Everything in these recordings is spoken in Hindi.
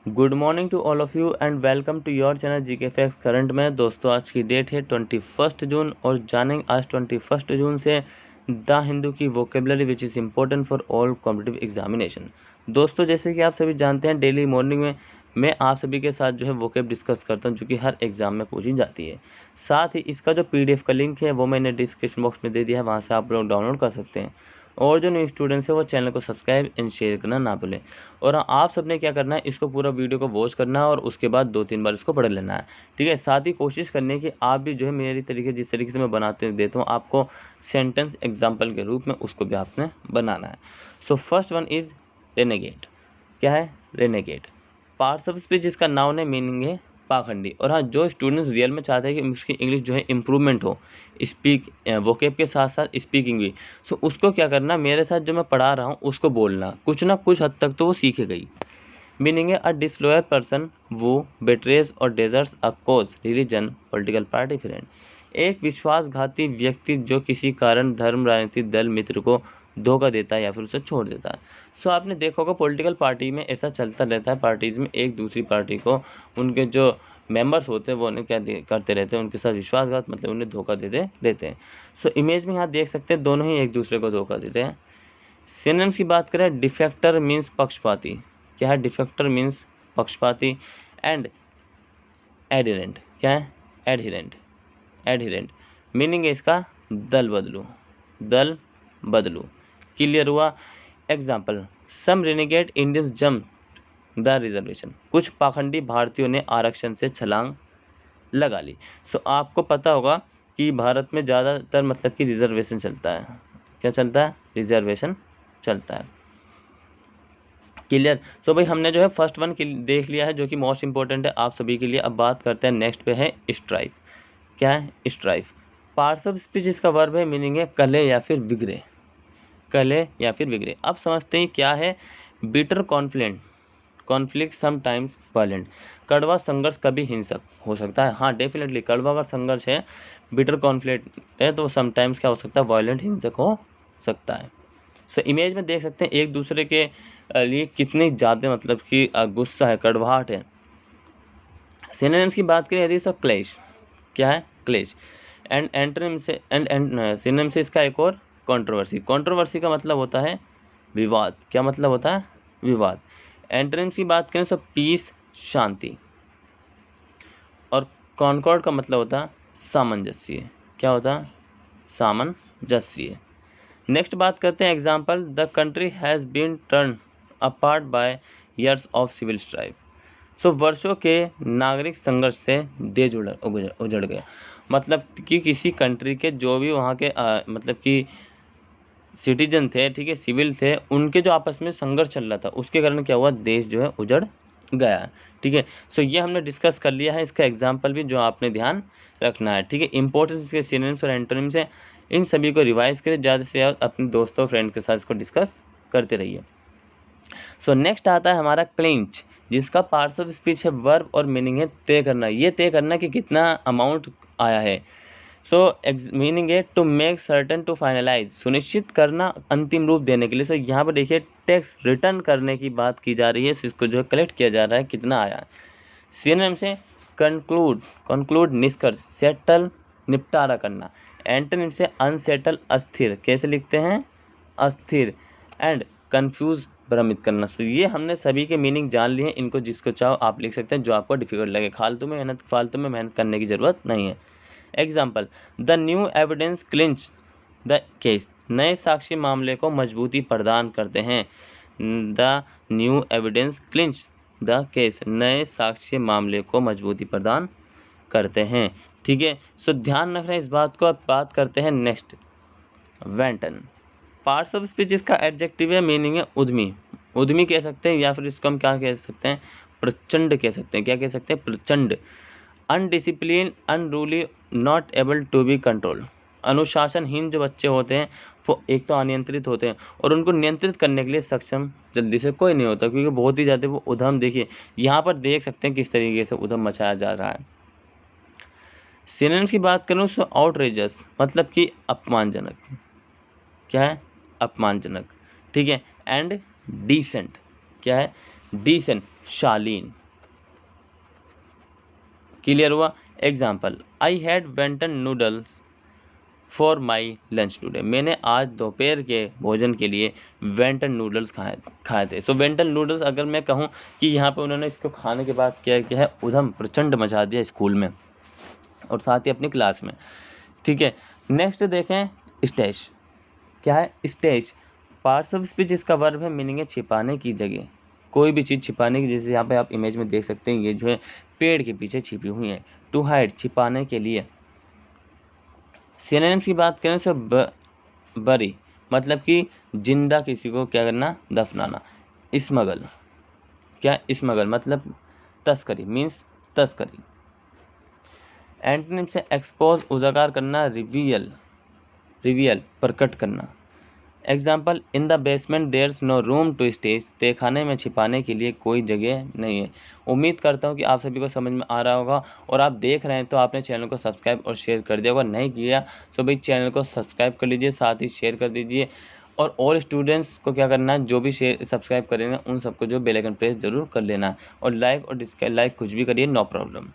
Good morning to all of you and welcome to your channel GK facts current में। दोस्तों आज की डेट है 21 जून और जानेंगे आज 21 जून से द हिंदू की vocabulary which is important for all competitive examination. दोस्तों जैसे कि आप सभी जानते हैं डेली मॉर्निंग में मैं आप सभी के साथ जो है वोकेब डिस्कस करता हूं जो कि हर एग्ज़ाम में पूछी जाती है। साथ ही इसका जो PDF का लिंक है वो मैंने डिस्क्रिप्शन बॉक्स में दे दिया है, वहाँ से आप लोग डाउनलोड कर सकते हैं। और जो न्यू स्टूडेंट्स है वो चैनल को सब्सक्राइब एंड शेयर करना ना भूलें। और आप सबने क्या करना है, इसको पूरा वीडियो को वॉच करना है और उसके बाद 2-3 बार इसको पढ़ लेना है, ठीक है। साथ ही कोशिश करनी है कि आप भी जो है मेरी तरीके जिस तरीके से मैं बनाते देता हूँ आपको सेंटेंस एग्जाम्पल के रूप में उसको भी आपने बनाना है। So first one is renegade. क्या है रेनेगेट? पार्ट्स ऑफ स्पीच जिसका नाउन है, मीनिंग है पाखंडी। और हाँ, जो स्टूडेंट्स रियल में चाहते हैं कि उसकी इंग्लिश जो है इम्प्रूवमेंट हो, स्पीक वोकेब के साथ साथ स्पीकिंग भी, सो उसको क्या करना, मेरे साथ जो मैं पढ़ा रहा हूँ उसको बोलना, कुछ ना कुछ हद तक तो वो सीख गई। मीनिंग है अ डिसलॉयल पर्सन वो बेट्रेज और deserts a cause, religion, political party, friend. एक विश्वासघाती व्यक्ति जो किसी कारण धर्म, राजनीतिक दल, मित्र को धोखा देता है या फिर उसे छोड़ देता है। सो आपने देखा होगा पॉलिटिकल पार्टी में ऐसा चलता रहता है, पार्टीज में एक दूसरी पार्टी को उनके जो मेंबर्स होते हैं वो उन्हें करते रहते हैं, उनके साथ विश्वासघात मतलब उन्हें धोखा देते हैं। सो इमेज में यहाँ देख सकते हैं दोनों ही एक दूसरे को धोखा देते हैं। सिनोनिम्स की बात करें, डिफेक्टर मीन्स पक्षपाती। क्या है? डिफेक्टर मीन्स पक्षपाती। एंड एडिरेंट। क्या है? एडहिरेंट। एडहिरेंट मीनिंग है इसका दल बदलू, दल बदलू। क्लियर हुआ? Example, some renegade Indians jump the reservation. कुछ पाखंडी भारतीयों ने आरक्षण से छलांग लगा ली। सो आपको पता होगा कि भारत में ज़्यादातर मतलब कि रिजर्वेशन चलता है। क्या चलता है? रिजर्वेशन चलता है। क्लियर? सो भाई हमने जो है फर्स्ट वन देख लिया है जो कि मोस्ट इंपॉर्टेंट है आप सभी के लिए। अब बात करते हैं नेक्स्ट पे है स्ट्राइफ। क्या है? स्ट्राइफ पार्ट्स ऑफ स्पीच इसका वर्ब है, मीनिंग है कले या फिर बिगड़े, कले या फिर बिगड़े। अब समझते हैं क्या है bitter conflict, conflict sometimes violent. कड़वा संघर्ष कभी हिंसक हो सकता है। हाँ डेफिनेटली, कड़वा अगर संघर्ष है, बिटर कॉन्फ्लिक्ट है तो समटाइम्स क्या हो सकता है, वायलेंट, हिंसक हो सकता है। सो इमेज में देख सकते हैं एक दूसरे के लिए कितनी ज़्यादा मतलब कि गुस्सा है, कड़वाहट है। सिनोनिम्स की बात करें यदि तो क्लेश। क्या है? क्लेश। एंड एंटोनिम से सिनोनिम से इसका एक और कंट्रोवर्सी। कंट्रोवर्सी का मतलब होता है विवाद। क्या मतलब होता है? विवाद। एंटोनिम्स की बात करें तो पीस, शांति। और कॉन्कॉर्ड का मतलब होता है सामंजस्य। क्या होता है? सामंजस्य। नेक्स्ट बात करते हैं example, the country has been torn apart by years of civil strife. So वर्षों के नागरिक संघर्ष से देश उजड़ गया। मतलब कि किसी कंट्री के जो भी वहाँ के मतलब कि सिटीजन थे, ठीक है, सिविल थे, उनके जो आपस में संघर्ष चल रहा था उसके कारण क्या हुआ, देश जो है उजड़ गया। ठीक है। सो ये हमने डिस्कस कर लिया है, इसका एग्जाम्पल भी जो आपने ध्यान रखना है। ठीक है। इंपॉर्टेंस इसके सिनोनिम्स और एंटोनिम्स हैं, इन सभी को रिवाइज करें, ज़्यादा से ज़्यादा अपने दोस्तों फ्रेंड के साथ इसको डिस्कस करते रहिए। सो नेक्स्ट आता है हमारा क्लिंच, जिसका पार्ट्स ऑफ स्पीच है वर्ब और मीनिंग है तय करना। ये तय करना कि कितना अमाउंट आया है। सो मीनिंग है to make certain, to finalize, सुनिश्चित करना, अंतिम रूप देने के लिए। सो यहाँ पर देखिए टैक्स रिटर्न करने की बात की जा रही है, इसको जो है कलेक्ट किया जा रहा है कितना आया है। सिनोनिम से कंक्लूड, कंक्लूड निष्कर्ष, सेटल निपटारा करना। एंटोनिम से अनसेटल अस्थिर, कैसे लिखते हैं? अस्थिर। एंड कंफ्यूज भ्रमित करना। सो ये हमने सभी के मीनिंग जान लिए हैं, इनको जिसको चाहो आप लिख सकते हैं जो आपको डिफिकल्ट लगे, फालतू में मेहनत करने की ज़रूरत नहीं है। Example, the new evidence clinch the case, नए साक्षी मामले को मजबूती प्रदान करते हैं। The new evidence clinch the case, नए साक्ष्य मामले को मजबूती प्रदान करते हैं। ठीक है। सो ध्यान रखना इस बात को। अब बात करते हैं नेक्स्ट, वेंटन। पार्ट्स ऑफ स्पीच इसका एडजेक्टिव है, मीनिंग है उद्यमी। उद्यमी कह सकते हैं या फिर इसको हम क्या कह सकते हैं, प्रचंड कह सकते हैं। क्या कह सकते हैं? प्रचंड। Undiscipline, unruly, not able to be control. अनुशासनहीन जो बच्चे होते हैं वो एक तो अनियंत्रित होते हैं और उनको नियंत्रित करने के लिए सक्षम जल्दी से कोई नहीं होता, क्योंकि बहुत ही ज़्यादा वो उधम, देखिए यहाँ पर देख सकते हैं किस तरीके से उधम मचाया जा रहा है। सिनोनिम्स की बात करूँ तो आउटरेजस मतलब कि अपमानजनक। क्या है? अपमानजनक। ठीक है। And decent. क्या है? डिसेंट शालीन। क्लियर हुआ। Example, I had wonton noodles for my lunch today. मैंने आज दोपहर के भोजन के लिए वेंटन नूडल्स खाए थे। सो वेंटन नूडल्स अगर मैं कहूँ कि यहाँ पे उन्होंने इसको खाने के बाद क्या किया है, उधम प्रचंड मचा दिया स्कूल में और साथ ही अपनी क्लास में। ठीक है, नेक्स्ट देखें स्टेज। क्या है स्टेज? पार्ट्स ऑफ स्पीच इसका वर्ब है, मीनिंग है छिपाने की जगह, कोई भी चीज़ छिपाने की। जैसे यहाँ पे आप इमेज में देख सकते हैं, ये जो है पेड़ के पीछे छिपी हुई है। टू हाइड, छिपाने के लिए। सिनोनिम्स की बात करें तो बरी मतलब कि जिंदा किसी को क्या करना, दफनाना। स्मगल, क्या स्मगल मतलब तस्करी, मीन्स तस्करी। एंटोनिम से एक्सपोज, उजागर करना, रिवियल प्रकट करना। Example, in the basement there's no room to stage. तहखाने में छिपाने के लिए कोई जगह नहीं है। उम्मीद करता हूँ कि आप सभी को समझ में आ रहा होगा, और आप देख रहे हैं तो आपने चैनल को सब्सक्राइब और शेयर कर दिया होगा। नहीं किया तो भाई चैनल को सब्सक्राइब कर लीजिए, साथ ही शेयर कर दीजिए। और ऑल स्टूडेंट्स को क्या करना है, जो भी शेयर सब्सक्राइब करेंगे उन सबको जो बेल आइकन प्रेस जरूर कर लेना है। और लाइक और डिसलाइक कुछ भी करिए, no problem.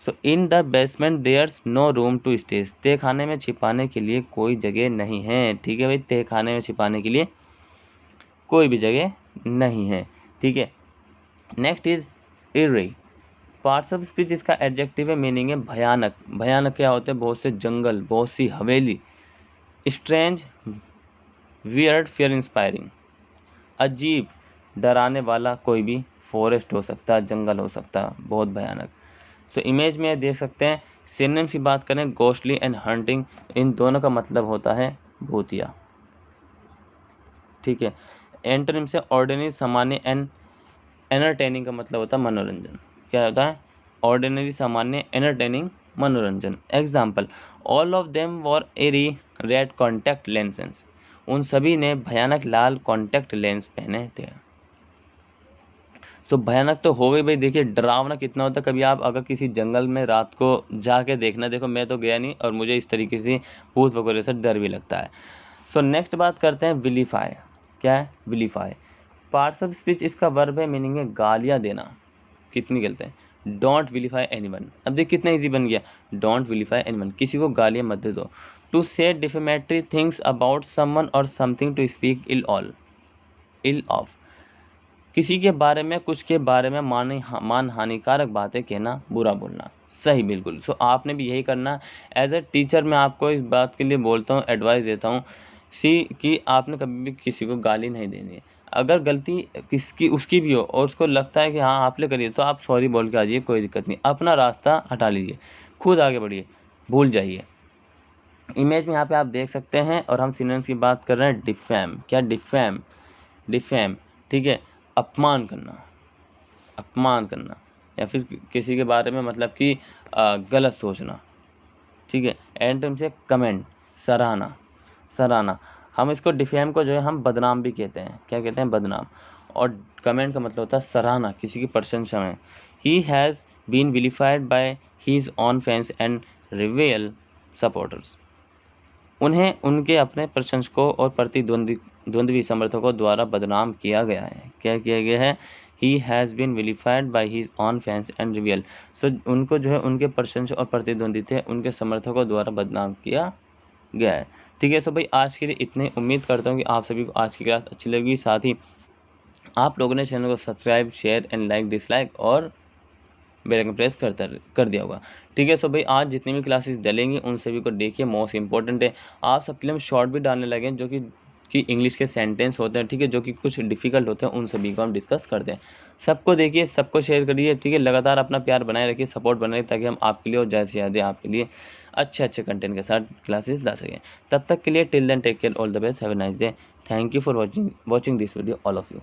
So in the basement there's no room to stage. तहखाने में छिपाने के लिए कोई जगह नहीं है। ठीक है भाई, तहखाने में छिपाने के लिए कोई भी जगह नहीं है। ठीक है, next is eerie. Parts of speech इसका एडजेक्टिव है, मीनिंग है भयानक। भयानक क्या होते हैं, बहुत से जंगल, बहुत सी हवेली। Strange, weird, fear inspiring. अजीब, डराने वाला कोई भी फॉरेस्ट हो सकता है, जंगल हो सकता है, बहुत भयानक। सो इमेज में देख सकते हैं। सिनोनिम्स की बात करें, गोस्टली एंड हंटिंग, इन दोनों का मतलब होता है भूतिया। ठीक है, एंटोनिम से ऑर्डिनरी, सामान्य, एंड एंटरटेनिंग का मतलब होता है मनोरंजन। क्या होता है? ऑर्डिनरी, सामान्य, एंटरटेनिंग, मनोरंजन। Example, all of them wore a red contact lenses. उन सभी ने भयानक लाल कॉन्टैक्ट लेंस पहने थे। तो भयानक तो हो गई भाई। देखिए डरावना कितना होता है, कभी आप अगर किसी जंगल में रात को जाके देखना। देखो मैं तो गया नहीं और मुझे इस तरीके से भूत वगैरह से डर भी लगता है। सो नेक्स्ट बात करते हैं विलीफाई। क्या है विलीफाई? पार्ट्स ऑफ स्पीच इसका वर्ब है, मीनिंग है गालियाँ देना। कितनी गलत है, डोंट विलीफाई एनीवन। अब देख कितना इजी बन गया, डोंट विलीफाई एनीवन, किसी को गालियाँ मत दे दो। To say defamatory things about someone और something, to speak ill of. किसी के बारे में, कुछ के बारे में मान हानिकारक बातें कहना, बुरा बोलना। सही, बिल्कुल। सो आपने भी यही करना। एज ए टीचर मैं आपको इस बात के लिए बोलता हूँ, एडवाइस देता हूँ कि आपने कभी भी किसी को गाली नहीं देनी है। अगर गलती किसकी उसकी भी हो और उसको लगता है कि हाँ आपने करिए, तो आप सॉरी बोल के आ जाइए, कोई दिक्कत नहीं। अपना रास्ता हटा लीजिए, खुद आगे बढ़िए, भूल जाइए। इमेज में यहाँ पे आप देख सकते हैं। और हम सिनोनिम्स की बात कर रहे हैं, डिफेम। क्या डिफेम, ठीक है, अपमान करना या फिर किसी के बारे में मतलब कि गलत सोचना। ठीक है, एंटोनिम से कमेंट, सराहना। हम इसको डिफेम को जो है हम बदनाम भी कहते हैं। क्या कहते हैं? बदनाम। और कमेंट का मतलब होता है सराहना, किसी की प्रशंसा में। He has been vilified by his own fans and rival supporters. उन्हें उनके अपने प्रशंसकों और प्रतिद्वंद्वी समर्थकों द्वारा बदनाम किया गया है। क्या किया गया है? He has been vilified by his own fans and rival. So उनको जो है उनके प्रशंसक और प्रतिद्वंदी थे, उनके समर्थकों द्वारा बदनाम किया गया है। ठीक है, सो भाई आज के लिए इतने। उम्मीद करता हूँ कि आप सभी को आज की क्लास अच्छी लगी। साथ ही आप लोगों ने चैनल को subscribe, share and like, dislike और बेल आइकन प्रेस कर दिया होगा। ठीक है, सो भाई आज जितनी भी क्लासेस डलेंगी उन सभी को देखिए, मोस्ट इंपॉर्टेंट है। आप सबके लिए हम शॉर्ट भी डालने लगे जो कि इंग्लिश के सेंटेंस होते हैं, ठीक है, जो कि कुछ डिफिकल्ट होते हैं, उन सभी को हम डिस्कस करते हैं। सबको देखिए, सबको शेयर करिए। ठीक है, लगातार अपना प्यार बनाए रखिए, सपोर्ट बनाए, ताकि हम आपके लिए और ज़्यादा से ज़्यादा आपके लिए अच्छे कंटेंट के साथ क्लासेस ला सकें। तब तक के लिए till then take care, all the best, have a nice day. Thank you for watching this video, all of you.